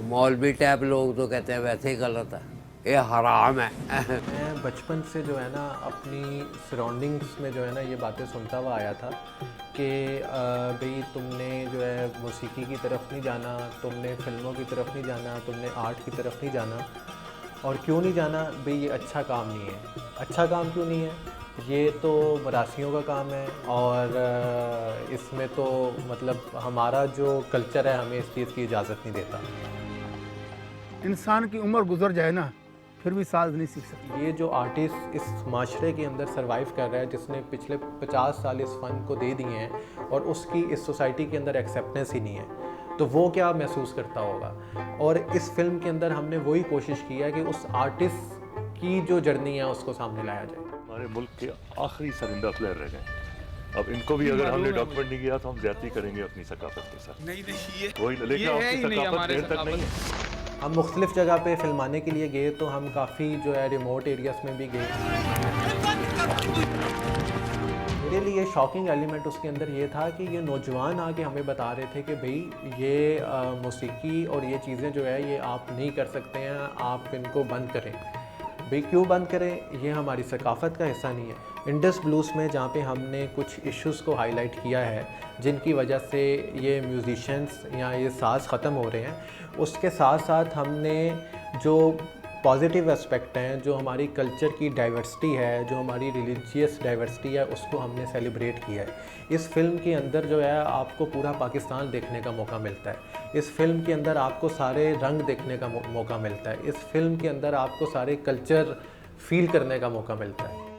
तो मौलवी टाइप लोग तो कहते हैं वैसे ही गलत है, ये हराम है। मैं बचपन से जो है ना अपनी सराउंडिंग्स में जो है ना ये बातें सुनता हुआ आया था कि भाई तुमने जो है मौसीकी की तरफ नहीं जाना, तुमने फिल्मों की तरफ नहीं जाना, तुमने आर्ट की तरफ नहीं जाना। और क्यों नहीं जाना भाई? ये अच्छा काम नहीं है। अच्छा काम क्यों नहीं है? ये तो मरासियों का काम है और इसमें तो मतलब हमारा जो कल्चर है हमें इस चीज़ की इजाज़त नहीं देता। इंसान की उम्र गुजर जाए ना फिर भी साज नहीं सीख सकता। ये जो आर्टिस्ट इस माशरे के अंदर सरवाइव कर रहा है, जिसने पिछले 50 साल इस फ़न को दे दिए हैं और उसकी इस सोसाइटी के अंदर एक्सेप्टेंस ही नहीं है, तो वो क्या महसूस करता होगा। और इस फिल्म के अंदर हमने वही कोशिश की है कि उस आर्टिस्ट की जो जर्नी है उसको सामने लाया जाए। हमारे मुल्क के आखिरी सरिंदा प्लेयर रह गए। अब इनको भी अगर हमने डॉक्यूमेंट नहीं किया तो हम ज्यादती करेंगे अपनी सकाफत के साथ। नहीं देखिए, वही, लेकिन आपकी सकाफत देर तक नहीं है। हम मुख्तलिफ़ जगह पे फिल्माने के लिए गए तो हम काफ़ी जो है रिमोट एरियाज़ में भी गए। मेरे लिए शॉकिंग एलिमेंट उसके अंदर ये था कि ये नौजवान आके हमें बता रहे थे कि भाई ये मौसीकी और ये चीज़ें जो है ये आप नहीं कर सकते हैं, आप इनको बंद करें। भाई क्यों बंद करें? ये हमारी सकाफ़त का हिस्सा नहीं है। इंडस ब्लूज़ में जहाँ पे हमने कुछ इश्यूज़ को हाईलाइट किया है जिनकी वजह से ये म्यूज़िशंस या ये साज़ ख़त्म हो रहे हैं, उसके साथ साथ हमने जो पॉजिटिव एस्पेक्ट हैं, जो हमारी कल्चर की डाइवर्सिटी है, जो हमारी रिलीजियस डाइवर्सिटी है, उसको हमने सेलिब्रेट किया है। इस फिल्म के अंदर जो है आपको पूरा पाकिस्तान देखने का मौका मिलता है। इस फिल्म के अंदर आपको सारे रंग देखने का मौका मिलता है। इस फिल्म के अंदर आपको सारे कल्चर फील करने का मौका मिलता है।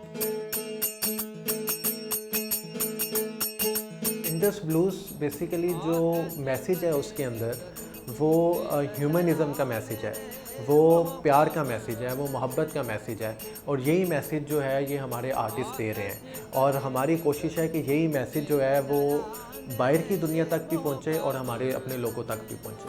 इंडस ब्लूज़ बेसिकली जो मैसेज है उसके अंदर वो ह्यूमनिज़म का मैसेज है, वो प्यार का मैसेज है, वो मोहब्बत का मैसेज है। और यही मैसेज जो है ये हमारे आर्टिस्ट दे रहे हैं और हमारी कोशिश है कि यही मैसेज जो है वो बाहर की दुनिया तक भी पहुँचे और हमारे अपने लोगों तक भी पहुँचे।